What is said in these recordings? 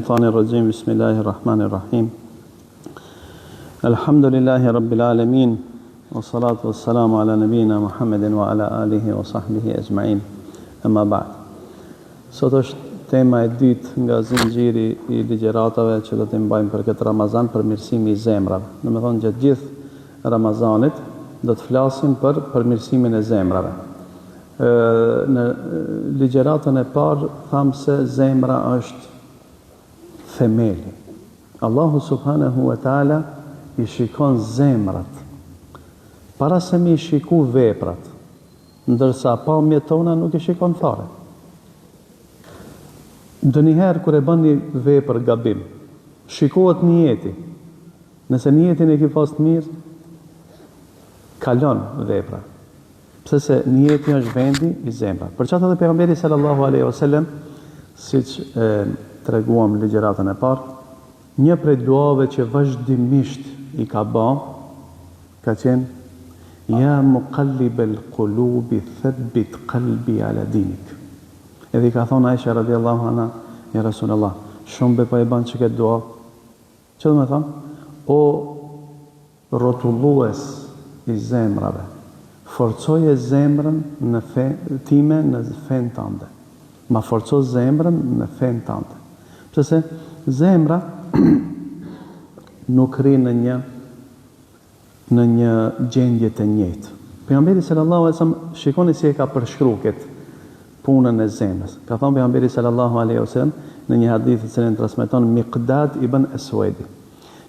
الشيطان الرجيم بسم الله الرحمن الرحيم الحمد لله رب العالمين والصلاة والسلام على نبينا محمد وعلى آله وصحبه أجمعين أما بعد. Sot është tema e dytë nga zinxhiri I ligjëratave që do të mbajmë për këtë Ramazan, për mirësimin e zemrave. Domethënë gjatë gjithë Ramazanit do të flasim për përmirësimin e zemrave. Në ligjëratën e parë tham se zemra është themeli. Allahu subhanahu wa taala I shikon zemrat para se mi shiku veprat, ndërsa pamjet tona nuk I shikon fare. Ndonjëherë kur e bën një vepër gabim, shikohet niyeti. Nëse niyetin e ke pas të mirë, kalon vepra. Pse se niyeti është vendi I zemrës. Për çfarë edhe pejgamberi sallallahu alaihi wasallam, siç treguam në ligjëratën e parë, një prej duave që vazhdimisht I ka bën, ka qenë ja muqallibal qulubi thabbit qalbi ala dinik. Edhe I ka thonë Aisha radiallahu anha, ja Rasulullah, shumë be pa e ban që këtë dua. Që do me thonë? O rrotullues I zemrave, forcoje zemrën në time në fen tënde. Ma forco zemrën në fen tënde. Pse se zemra nuk rri në një gjendje të njëjtë. Pejgamberi sallallahu alaihi wasallam shikoni si e ka përshkruar këtë punën e zemrës. Ka thënë pejgamberi sallallahu alaihi wasallam në një hadith që e transmeton Miqdad ibn Aswadi.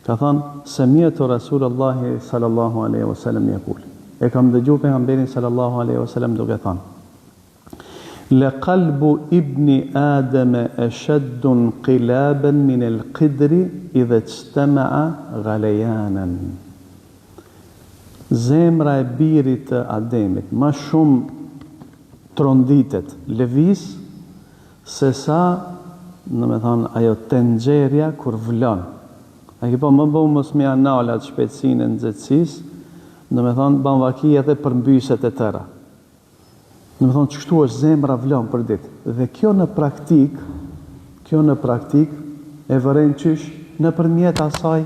Ka thënë sami'tu Rasulullah sallallahu alaihi wasallam yaqul. E kam dëgjuar pejgamberin sallallahu alaihi wasallam duke thënë: لقلب ابن آدم أشد انقلابا من القدر إذا اجتمع غليانا. Zemra e birit të Ademit ma shumë tronditet, lëviz, se sa, në me thonë, ajo tenxherja kur vlon. A ki po më bëhu mos me analat shpejtësinë e nxehtësisë, në me thonë, ban vaki edhe për mbyset e tëra. Në me thonë, qështu është zemra vlon për ditë. Dhe kjo në praktik e vëren qysh në përmjet asaj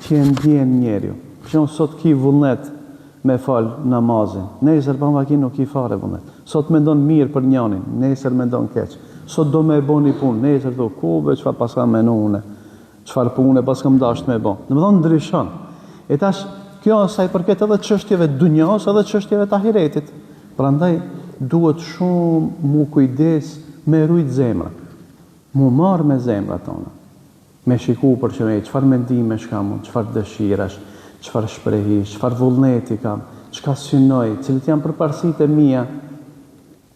që e ndjen njeriu. Për shumë, sot ki vullnet me falë namazin, nesër ban vaki nuk ki fare vullnet. Sot me ndonë mirë për njanin, nesër me ndonë keq. Sot do me bo një punë, nesër do kube, qëfar pas ka menune, qëfar pune pas kam dasht me bo. Në me thonë, ndryshon. E tash, kjo asaj përket edhe çështjeve dunjos, edhe çështjeve të ahiretit. Prandaj, duhet shumë mu kujdes me rujt zemra. Mu marë me zemra tona. Me shiku për që me qëfar mendime shkam, qëfar dëshirash, qëfar shprehish, qëfar vullneti kam, qëka synoj, cilët janë përparësit e mia.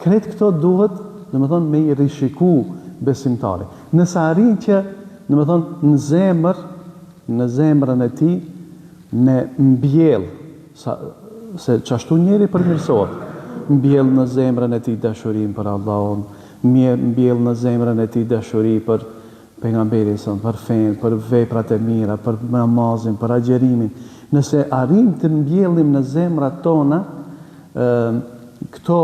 Kretë këto duhet, në me thonë, me I rishiku besimtari. Nëse arrin që, në me thonë, në zemrën e ti, në mbjell, se qashtu njeri përmirësohet, mbjell në zemrën e tij dashurim për Allahun, mbjell në zemrën e tij dashuri për pejgamberin, për fen, për veprat e mira, për namazin, për agjerimin. Nëse arrim të mbjellim në zemrat tona këto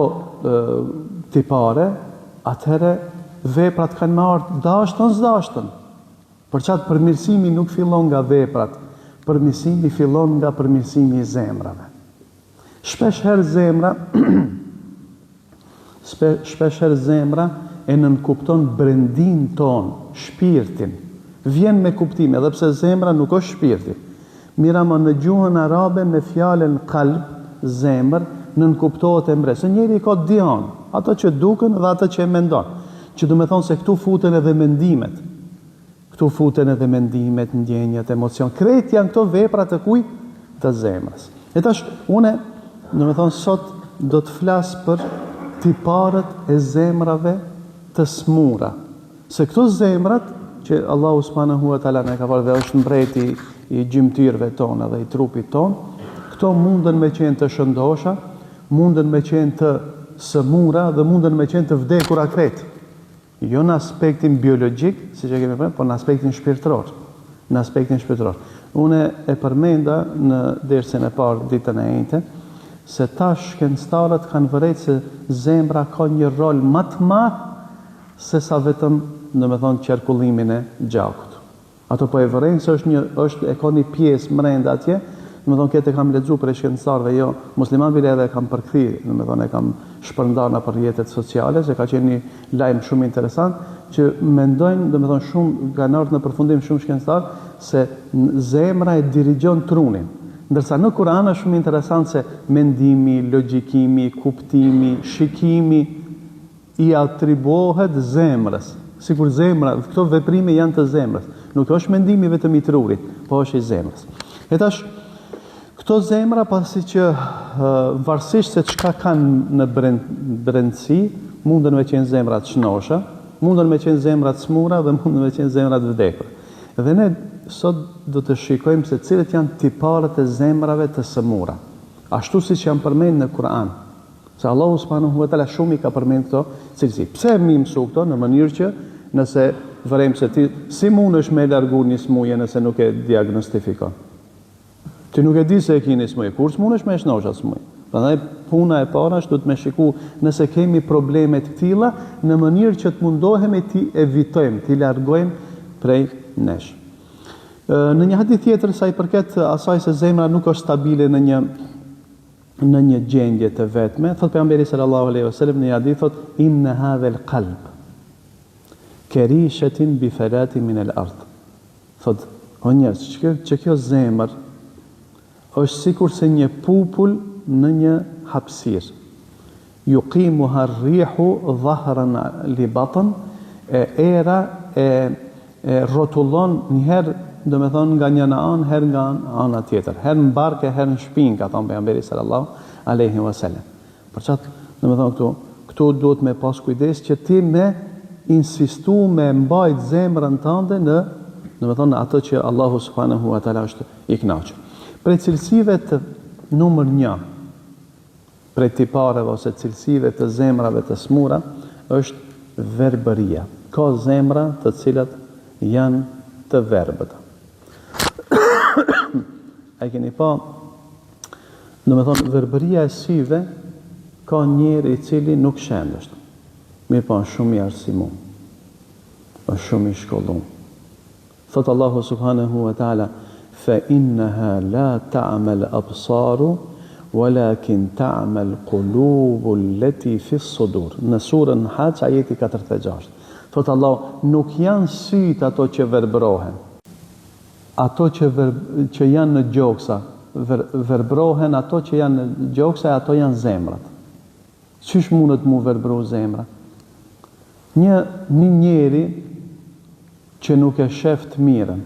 tipare, atëherë veprat kanë marrë dashtën. Për çat përmirësimi nuk fillon nga veprat, përmirësimi fillon nga përmirësimi I zemrave. Shpesh herë zemra e nënkupton brendin ton, shpirtin. Vjen me kuptim, edhe pse zemra nuk është shpirti. Mira më në gjuhën arabe me fjalën qalb, zemër, nënkuptohet e mbres. Se njeri ka dian, ato që duken dhe ato që e mendon. Që do me thonë se këtu futen edhe mendimet. Këtu futen edhe mendimet, ndjenjat, emocion. Krejt janë këto vepra të kujt? Të zemrës. E tash, une në me thonë, sot do të flasë për tiparët e zemrave të smura. Se këto zemrat, që Allahu subhanahu wa taala ne ka parë dhe është mbreti I gjymtyrëve tona dhe I trupit ton, këto munden me qenë të shëndosha, munden me qenë të smura dhe munden me qenë të vdekura krejt. Jo në aspektin biologjik, si që kemi përmendur, por në aspektin shpirtëror. Në aspektin shpirtëror. Une e përmenda në dersën e parë ditën e njëjtë, se tash shkencëtarët kanë vërejtë se zemra ka një rol më të madh se sa vetëm domethënë qarkullimin e gjakut. Ato po e vërejnë se e ka një pjesë brenda atje, domethënë këtë e kam lexuar për shkencëtarëve, jo musliman bile edhe kam përkthyer, domethënë e kam shpërndar në rrjetet sociale, se ka qenë një lajm shumë interesant që mendojnë, domethënë shumë kanë ardhur në përfundim shumë shkencëtar se zemra e dirigjon trunin. Ndërsa në Kur'an është shumë interesant se mendimi, logjikimi, kuptimi, shikimi i atribuohet zemrës. Sikur zemra, këto veprime janë të zemrës. Nuk është mendimi vetëm i trurit, po është i zemrës. E tash, këto zemra pasi që varësisht se çka kanë në brendësi, mundën me qenë zemra të shnosha, mundën me qenë zemra të smura dhe mundën me qenë zemra të vdekur. Dhe ne sot do të shikojmë se cilët janë tiparët e zemrave të smura. Ashtu siç janë përmendur në Kur'an. Se Allahu subhanahu wa taala shumë i ka përmendur këto cilësi. Pse më mësu këto në mënyrë që nëse vërejmë se ti si mundesh me largu një smuje nëse nuk e diagnostifikon. Ti nuk e di se e ke një smuje, kur s'mundesh me shnosha smuje. Prandaj puna e parë është duhet me shiku nëse kemi probleme të tilla në mënyrë që të mundohemi ti evitojmë, ti largojmë prej nesh. Në një hadith tjetër sa i përket asaj se zemra nuk është stabile në një gjendje të vetme, thot pejgamberi sallallahu alaihi wasallam në një hadith thot inna hadha al-qalb karishatin bi falati min al-ard. Thot o njerëz, që kjo zemër është sikur se një popull në një hapësirë. Yuqimuha ar-rihu dhahran li batn, era e rrotullon një herë, domethënë nga një anë, herë nga ana tjetër, herë në barkë, herë në shpinë, ka thënë pejgamberi sallallahu alaihi wasallam. Për çfarë, domethënë këtu duhet me pas kujdes që ti me insistu me mbajt zemrën tënde në, domethënë ato që Allahu subhanahu wa taala është i kënaqur. Prej cilësive të numër 1, prej tipareve ose cilësive të zemrave të smura është verbëria. Ka zemra të cilat janë të verbëta. A keni pa, domethënë verbëria e syve ka njeri i cili nuk shëndështë. Mirë pa shumë i arsimum, është shumë i shkollum. Thotë Allahu subhanahu wa ta'ala, fa innaha la ta'mal absaru, walakin ta'mal qulubu allati fi s-sudur. Në surën Hajj ajeti 46. Thotë Allahu, nuk janë syt ato që verbrohen. Ato që janë në gjoksa, verbrohen ato që janë në gjoksa, ato janë zemrat. Qysh mundet mu verbru zemra? Një njeri që nuk e shef të mirën,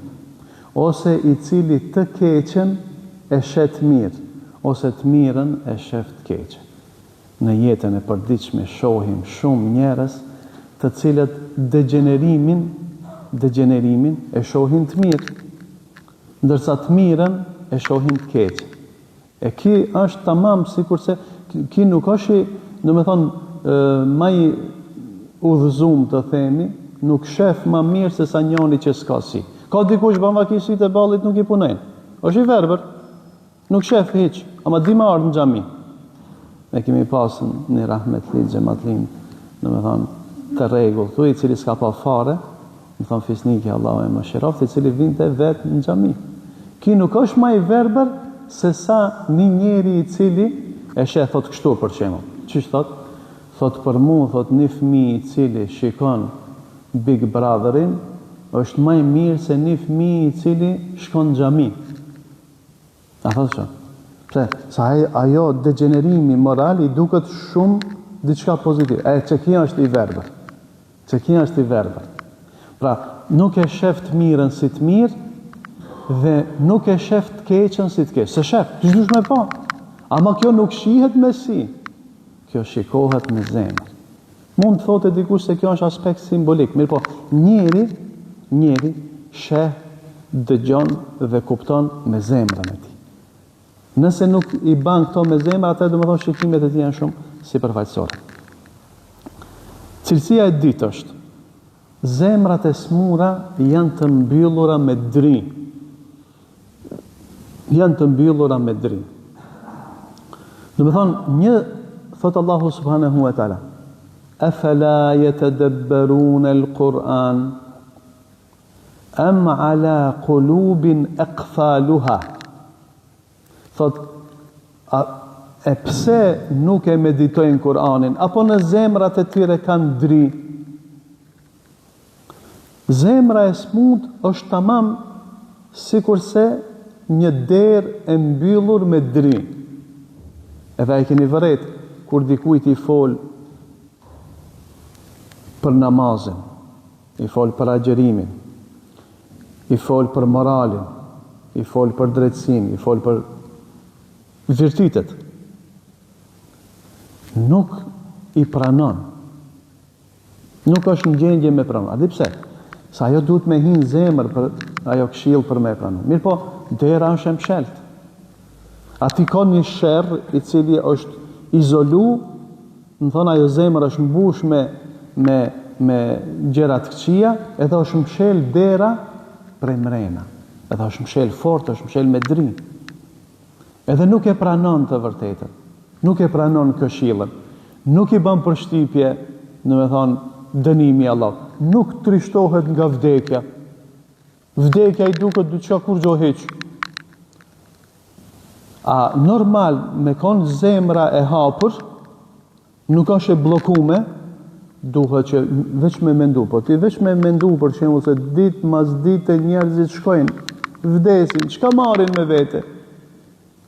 ose i cili të keqen e shet mirë, ose të mirën e shef të keqen. Në jetën e përditshme shohim shumë njerëz të cilët degenerimin e shohin të mirë, ndërsa të mirën e shohin të keqen. E ki është tamam sikur se ki nuk është, domethënë, më i udhëzum të themi, nuk shef më mirë se sa njëri që s'ka si. Ka dikush bamvakisit e ballit nuk i punojnë. Është i verbër, nuk shef hiç, ama di më ardh në xhami. Ne kemi pasur një rahmetli xhamatlin, domethënë të rregull, thu i cili s'ka pa fare, më thon fisniki Allahu e mëshiroft, i cili vinte vetë në xhami. Ki nuk është më i verbër se sa një njeri i cili e sheh thot kështu për shembull. Çish thot? Thot për mua, thot një fëmijë i cili shikon Big Brotherin, është më i mirë se një fëmijë i cili shkon në xhami. A thot çfarë? Pse? Sa ajo degenerimi moral i duket shumë diçka pozitive. Që kjo është i verbër. Që kjo është i verbër. Pra, nuk e shef të mirën si të mirë dhe nuk e shef të keqen si të keq. Se shef, ti dush me pa. Ama kjo nuk shihet me si. Kjo shikohet me zemër. Mund të thotë dikush se kjo është aspekt simbolik, mirë po, njeri sheh, dëgjon dhe kupton me zemrën e tij. Nëse nuk i ban këto me zemër, atë domethënë shikimet e tij janë shumë sipërfaqësore. Cilësia e dytë është zemrat e smura janë të mbyllura me dri. Janë të mbyllura me dri. Domethënë, thotë Allahu subhanahu wa taala, afala yatadabbaruna al-Quran am ala qulubin aqfaluha. Thot, e pse nuk e meditojnë Kur'anin, apo në zemrat e tyre kanë dri? Zemra e smut është tamam sikurse një derë e mbyllur me dri. Edhe e keni vëret, kur dikujt i fol për namazin, i fol për agjerimin, i fol për moralin, i fol për drejtësinë, i fol për virtytet, nuk i pranon. Nuk është në gjendje me pranon. A di pse? Sa ajo duhet me hinë zemër për ajo këshill për me pranon. Mirë po, dera është e mshelt. A ti ka një sherr i cili është izolu, më thonë ajo zemër është mbush me gjëra të këqija, edhe është mshel dera prej mrena. Edhe është mshel fort, është mshel me dri. Edhe nuk e pranon të vërtetën. Nuk e pranon këshillën. Nuk i bën përshtypje, në me thonë, dënimi Allah. Nuk trishtohet nga vdekja. Vdekja i duket diçka kur gjo heq. A normal me konë zemra e hapur, nuk është e blokume, duhet që veç me mendu, po ti veç me mendu për shembull se ditë mas dite njerëzit shkojnë, vdesin, çka marrin me vete?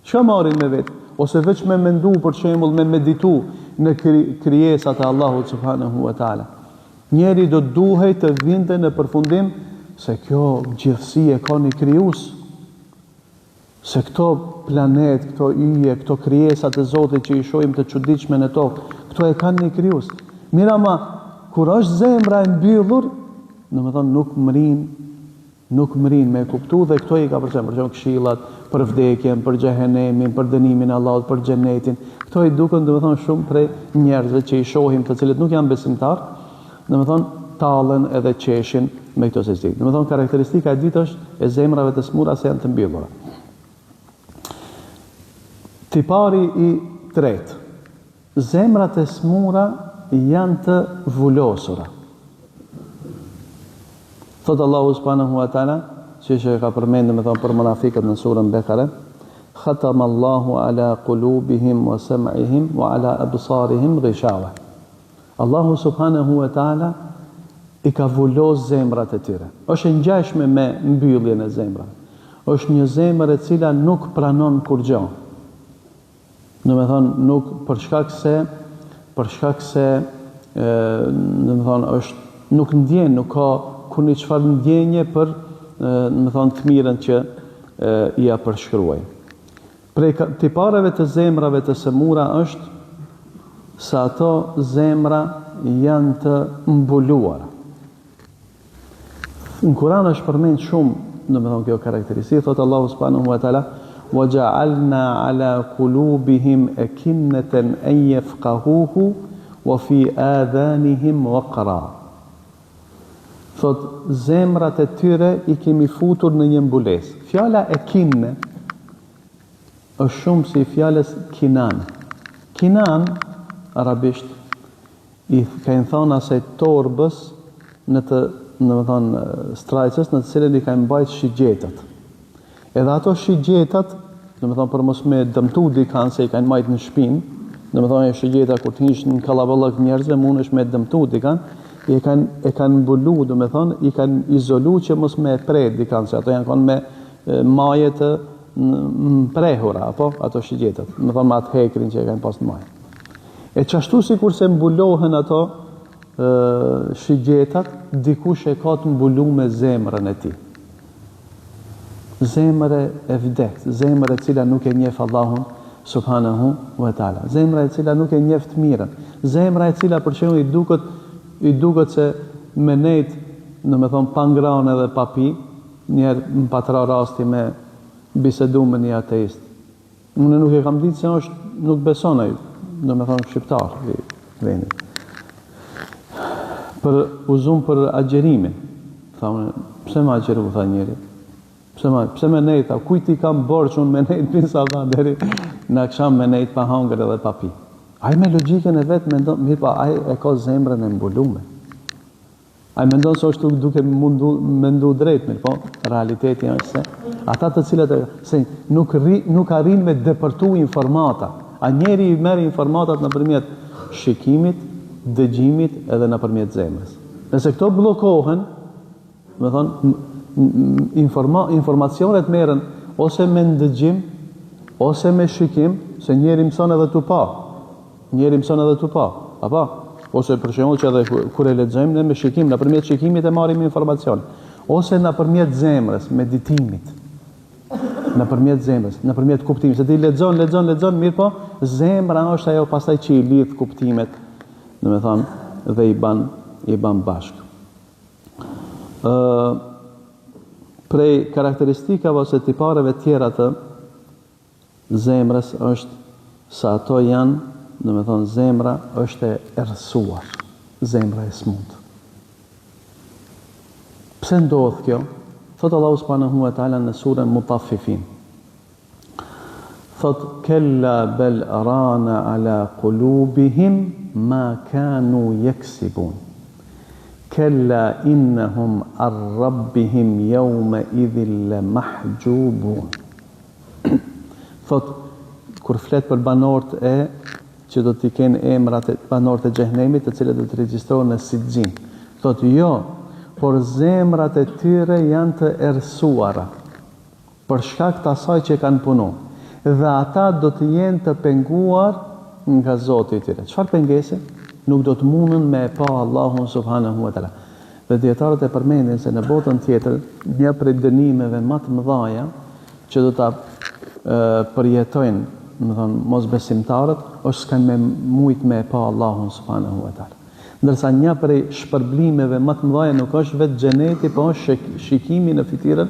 Çka marrin me vete? Ose veç me mendu për shembull me meditu në krijesat e Allahut subhanahu wa taala. Njeri do duhet të vinte në përfundim se kjo gjithësi e ka një krijues. Se këto planet, këto yje, këto krijesat e Zotit që i shohim të çuditshme në tokë, këto e kanë një krijues. Mira ma, kur është zemra e mbyllur, domethënë nuk mrin me kuptu dhe këto i ka për shembull këshillat për vdekjen, për xhehenemin, për dënimin e Allahut, për xhenetin. Këto i duken domethënë shumë prej njerëzve që i shohim të cilët nuk janë besimtar, domethënë tallen edhe qeshin me këto sezdi. Domethënë karakteristika e dytë është e zemrave të smura se janë të mbyllura. Tipari i tretë. Zemrat e smura janë të vullosura. Thot Allahu subhanahu wa taala, që ka përmendur me thonë për munafiqët në surën Bekare, khatama Allahu ala qulubihim wa sam'ihim wa ala absarihim ghishawa. Allahu subhanahu wa taala i ka vullos zemrat e tyre. Është e ngjashme me mbylljen e zemrave. Është një zemër e cila nuk pranon kurrgjë. Domethënë nuk për shkak se domethënë është nuk ndjen, nuk ka kur një çfarë ndjenje për domethënë të mirën që ia përshkruaj. Prej tipareve të zemrave të smura është se ato zemra janë të mbuluara. Në Kur'an është përmend shumë domethënë kjo karakteristikë, thot Allahu subhanahu wa taala وَجَعَلْنَا عَلَى قُلُوبِهِمْ أَكِنَّةً أَنْ يَفْقَهُوهُ وَفِي آذَانِهِمْ وَقْرًا. Thot, zemrat e tyre i kemi futur në një mbulesë. Fjala e kinne është shumë si fjalës kinan. Kinan, arabisht, i kanë thonë asaj torbës në strajcës në të cilën i kanë mbajtur shigjetat. Edhe ato shigjetat, domethënë për mos me dëmtu dikan se i kanë marrë në shpinë, domethënë shigjeta kur të hish në kallaballok njerëzve mundesh me dëmtu dikan, e kanë mbulu, domethënë i kanë izolu që mos me pret dikan, se ato janë kanë me maje të prehura, apo ato shigjetat, domethënë me atë hekrin që e kanë pas në majë. E çashtu sikur se mbulohen ato shigjetat, dikush e ka të mbulu me zemrën e tij. Zemre e vdektë, zemre e cila nuk e njeh Allahun subhanahu wa taala, zemra e cila nuk e njeh të mirën, zemra e cila për shembull i duket se me nejt, domethënë pa ngrënë edhe pa pi, njerë më patra rasti me bisedu me një ateist. Unë nuk e kam ditë se është, nuk beson ai, domethënë shqiptar i vendit. Për uzum për agjerimin, thamë, pse më agjeru, tha njëri. Pse me nejta, kujt i kam borç unë me nejt pisa dha deri në akşam me nejt pa hangër edhe pa pi. Ai me logjikën e vet mendon, mirë pa ai e ka zemrën e mbulume. Ai mendon se është duke mendu drejt, mirë po realiteti është se ata të cilët se nuk arrin me depërtu informata. A njeri i merr informatat nëpërmjet shikimit, dëgjimit edhe nëpërmjet zemrës. Nëse këto bllokohen, do thonë informacionet merren ose me ndëgjim ose me shikim, se njeri mëson edhe tu pa. Apo ose për shembull që edhe kur e lexojmë ne me shikim, nëpërmjet shikimit e marrim informacion, ose nëpërmjet zemrës, meditimit. Nëpërmjet kuptimit. Se ti lexon, mirë po, zemra është ajo pastaj që i lidh kuptimet, domethënë, dhe i ban bashkë. Prej karakteristikave ose tipareve tjera të zemrës është sa ato janë, domethënë zemra është e errësuar, zemra e smut. Pse ndodh kjo? Thot Allahu subhanahu wa taala në surën Mutaffifin. Thot kella bel rana ala qulubihim ma kanu yaksibun. Kella innahum ar rabbihim yawma idhil mahjubun. Thot kur flet për banorët e që do t'i kenë emrat e banorët e xhehenemit, të cilët do të regjistrohen në Sijxin. Thot jo, por zemrat e tyre janë të errësuara për shkak të asaj që kanë punu. Dhe ata do të jenë të penguar nga Zoti i tyre. Çfarë pengese? Nuk do të mundën me e pa Allahun subhanahu wa taala. Dhe dietarët e përmendin se në botën tjetër një prej dënimeve më të mëdha që do ta përjetojnë, mosbesimtarët, është s'kan me mujt me e pa Allahun subhanahu wa taala. Ndërsa një prej shpërblimeve më të mëdha nuk është vetë xheneti, po është shikimi në fytyrën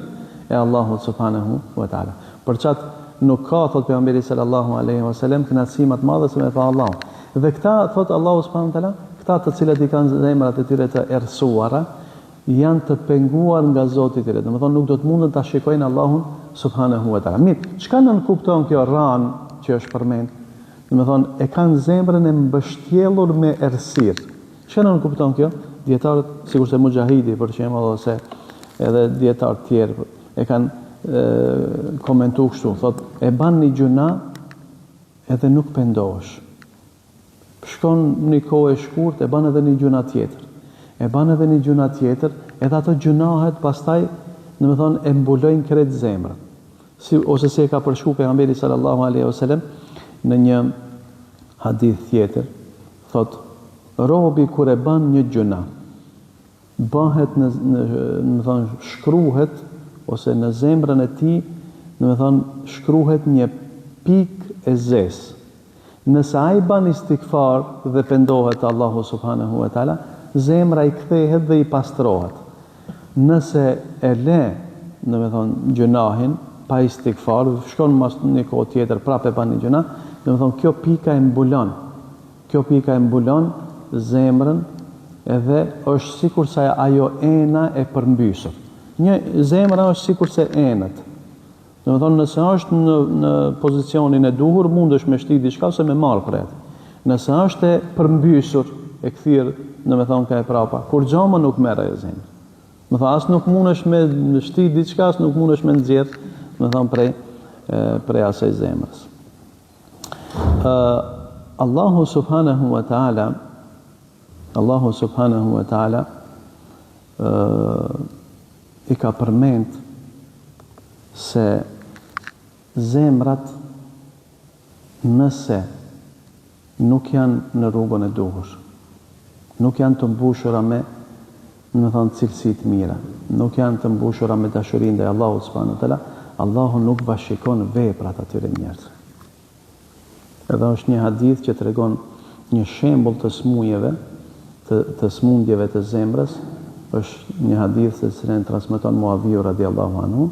e Allahut subhanahu wa taala. Për çat nuk ka, thot pejgamberi sallallahu alaihi wasallam, kënaqësi më të madhe se me pa Allahun. Dhe këta, thot Allahu subhanahu wa taala, këta të cilët i kanë zemrat e tyre të errësuara, janë të penguar nga Zoti i tyre. Domethënë nuk do të mundën ta shikojnë Allahun subhanahu wa taala. Mirë, çka nën kupton kjo ran që është përmend? Domethënë e kanë zemrën e mbështjellur me errësirë. Çka nën kupton kjo? Dietarët, sikurse Mujahidi për shembull ose edhe dietar të tjerë e kanë komentuar kështu, thotë e ban një gjuna edhe nuk pendohesh. Shkon një kohë e shkurt, e ban edhe një gjuna tjetër. Edhe ato gjunahet pastaj, domethënë e mbulojnë krejt zemrën. Ose si e ka përshkruar pejgamberi sallallahu alaihi wasallam në një hadith tjetër, thotë robi kur e ban një gjuna, bëhet domethënë shkruhet ose në zemrën e tij, domethënë shkruhet një pikë e zezë. Nëse ai ban istighfar dhe pendohet Allahu subhanahu wa taala, zemra i kthehet dhe i pastrohet. Nëse e le, domethënë gjunahin pa istighfar, shkon mas një kohë tjetër prapë ban një gjuna, domethënë kjo pika e mbulon zemrën edhe është sikur se ajo ena e përmbysur. Një zemra është sikur se enët. Domethënë nëse është në pozicionin e duhur, mundesh me shtit diçka ose me marr për atë. Nëse është e përmbysur, e kthyer, domethënë ka e prapa, kur xhama nuk merr ajo zemër. Domethënë as nuk mundesh me shtit diçka, as nuk mundesh me nxjerr, domethënë prej asaj zemrës. Allahu subhanahu wa taala i ka përmend se zemrat nëse nuk janë në rrugën e duhur, nuk janë të mbushura me cilësi të mira, nuk janë të mbushura me dashurinë ndaj Allahut subhanahu wa taala, Allahu nuk bashikon veprat atyre njerëzve. Edhe është një hadith që tregon një shembull të smundjeve, të smundjeve të zemrës, është një hadith se cilën transmeton Muaviu radiallahu anhu,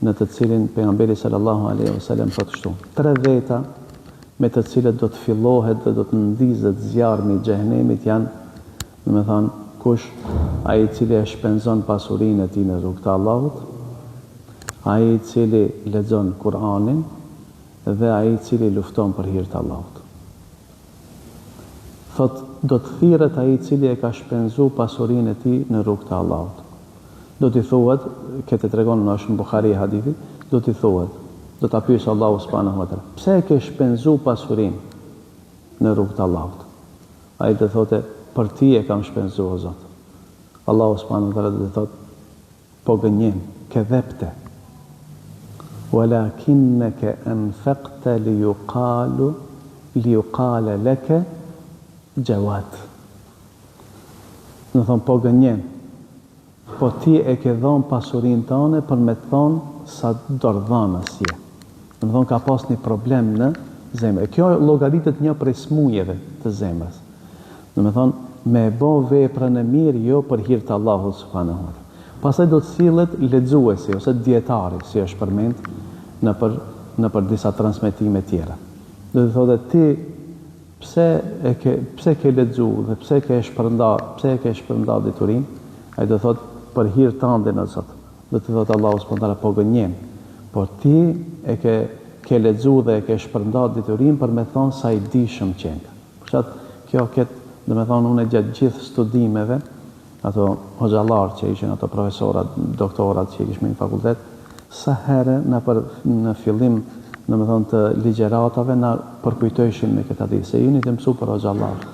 në të cilin pejgamberi sallallahu alaihi wasallam thotë kështu: 3 veta me të cilët do të fillohet dhe do të ndizet zjarmi i xhehenemit janë, domethënë, kush ai i cili e shpenzon pasurinë e tij në rrugt të Allahut, ai i cili lexon Kur'anin dhe ai i cili lufton për hir të Allahut. thot do të thirret ai i cili e ka shpenzu pasurinë e tij në rrugt të Allahut. Do t'i thuhet, këtë tregon në është në Buhari hadithi, do t'i thuhet, do ta pyesë Allahu subhanahu wa taala, pse e ke shpenzu pasurinë në rrugt të Allahut? Ai do thotë, për ti e kam shpenzu o Zot. Allahu subhanahu wa taala do të thotë, po gënjen, ke dhepte. Walakinnaka anfaqta liyuqala laka Jawad. Në thonë, po gënjen, po ti e ke dhonë pasurin tëne për me të thonë sa dordhanës je. Në thonë, ka pas një problem në zemrë. Kjo llogaritet një prej smujeve të zemrës. Në thonë, me bo veprën e mirë jo për hir të Allahut subhanahu wa taala. Pastaj do të sillet lexuesi ose dietari, si është përmend në për disa transmetime tjera. Do të thotë ti pse ke lexu dhe pse ke shpërnda diturinë? Ai do thotë për hir tënd në Zot. Do të thotë Allahu subhanahu wa taala, po gënjen, por ti e ke lexu dhe e ke shpërnda diturinë për me thonë sa i dishëm qenë. Për çat kjo do me thonë unë gjatë gjithë studimeve, ato hoxhallar që ishin, ato profesorat, doktorat që kishme në fakultet, sa herë në fillim, në me thonë të ligjeratave, na përkujtojshin me këtë hadith, se jeni të mësu për hoxhallar.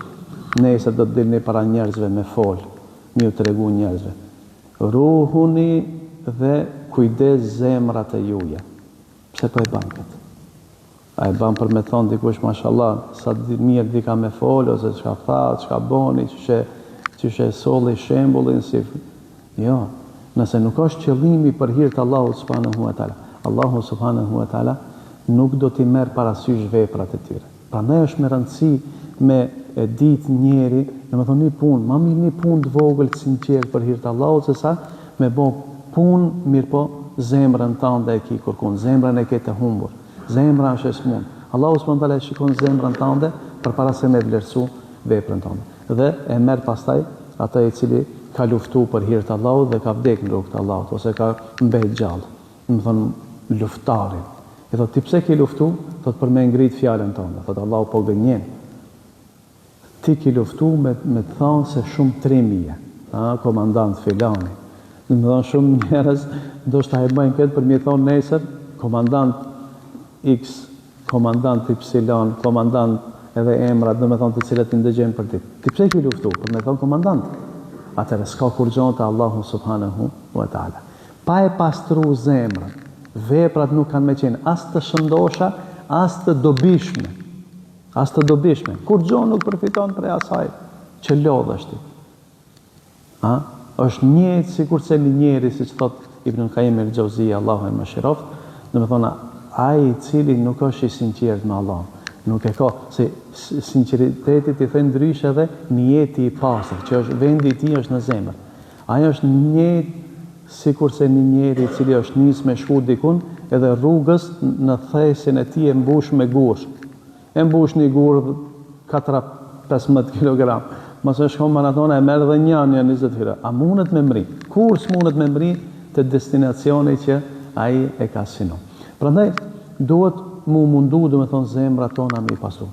Nëse do të dilni para njerëzve me fol, mi u tregu njerëzve. Ruhuni dhe kujdes zemrat e juja. Pse po e ban këtë? A e ban për me thonë dikush, mashallah, sa mirë di ka me fol, ose çka tha, çka boni, ç'është solli shembullin si. Jo, nëse nuk është qëllimi për hir të Allahut subhanahu wa taala, Allahu subhanahu wa taala nuk do t'i merr parasysh veprat e tyre. Prandaj është me rëndësi me e ditë njeri, domethënë një punë, më mirë një punë të vogël sinqert për hir të Allahut se sa me bë punë mirë po zemrën tënde e ki kërkon, zemrën e ke të humbur. Zemra është e smund. Allahu subhanahu wa taala e shikon zemrën tënde përpara se me vlerësu veprën tënde. Dhe e merr pastaj atë i cili ka luftu për hir të Allahut dhe ka vdekur në rrugt të Allahut ose ka mbet gjallë. Domethënë luftarin. E thotë ti pse ke luftu? Thotë për me ngrit fjalën tënde. Thotë Allahu po gënjen. Ti ke luftu me të thonë se shumë trimije. Komandant filani. Domethënë shumë njerëz ndoshta e bëjnë këtë për me thonë nesër komandant X, komandant Y, komandant edhe emrat, do me thonë të cilat i ndëgjojnë për ti. Ti pse ke luftu? Për me thonë komandant. Atëherë s'ka kur gjonë të Allahu subhanahu wa ta'ala. Pa e pastru zemrën, veprat nuk kanë me qenë as të shëndosha, as të dobishme. As të dobishme. Kur gjonë nuk përfiton prej asaj që lodhësh ti. Është njëjtë sikur se një njeri, siç thot Ibn Qayyim el-Jauziyja, Allahu e mëshiroft, do me thonë ai i cili nuk është i sinqert me Allah, nuk e ka, se sinqeriteti i thënë ndryshe edhe niyeti i pastër, që është vendi i tij është në zemër. Ai është njëjtë sikur se një njeri i cili është nis me shku dikun, edhe rrugës në thesin e tij e mbush me gurë. E mbush një gurë 4-15 kg. Mos e shkon maratona e merr edhe një 20 hira. A mundet me mri? Kur s'mundet me mri te destinacioni që ai e ka synon. Prandaj duhet mu mundu, do me thonë, zemrat tona me i pasu.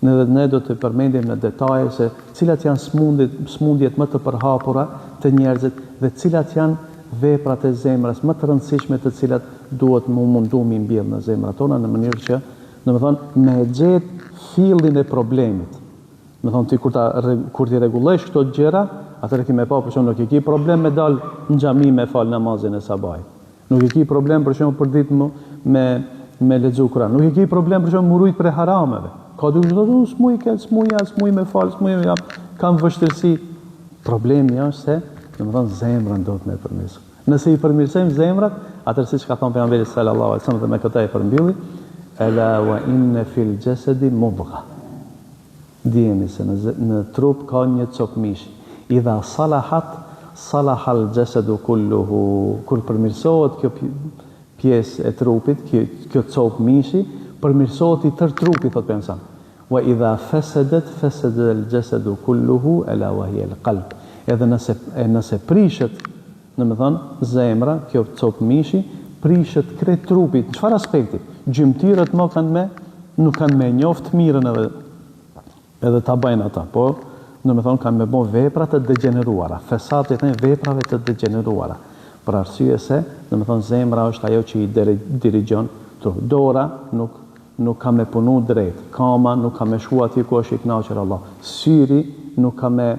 Ne do të përmendim në detaje se cilat janë smundjet më të përhapura të njerëzit dhe cilat janë veprat e zemrës më të rëndësishme të cilat duhet mu mundu me mbjell në zemrat tona në mënyrë që, do me thonë, me gjetë fillin e problemit. Do me thonë, ti kur ti rregullosh këto gjëra, atëherë ki me pa për shembull nuk i ki problem me dal në xhami me fal namazin e sabahit. Nuk i ki problem për shembull për ditë me lexu Kur'an. Nuk i ki problem për shembull murujt për harameve. Ka dy çdo smuj me fal, smuj me kam vështirësi. Problemi është se, domethënë zemrën do të më përmirësoj. Nëse i përmirësojmë zemrat, atëherë siç ka thënë pejgamberi sallallahu alajhi wasallam dhe me këtë e përmbylli, ala wa inna fil jasadi mudgha. Dijeni se në trup ka një copë mishi. Idha salahat salahal jasadu kulluhu. Kur përmirësohet kjo pjesë e trupit, kjo copë mishi, përmirësohet i tërë trupi, thot pejgamberi. Wa idha fasadat fasada al jasadu kulluhu ala wa hiya al qalb. Edhe nëse prishet, domethënë zemra, kjo copë mishi, prishet krejt trupit. Në çfarë aspekti? Gjymtyrët nuk kanë me njoft mirën edhe edhe ta bëjnë ata, po në me thonë kanë me bo vepra të degeneruara, fesat e thënë veprave të degeneruara, për arsye se, në me thonë zemra është ajo që i dirigjon, dora nuk ka me punu drejt, kama nuk ka me shku aty ku është i kënaqur Allah, syri nuk ka me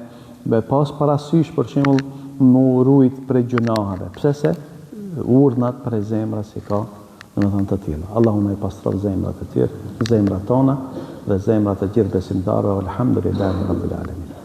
pas parasysh për shembull më rujt për gjunahave, pse se urdhnat për zemra si ka në me thënë të tilla. Allahu na i pastron zemrat e tjera, zemrat tona dhe zemrat e gjithë besimtarëve, alhamdulillahi rabbil alamin.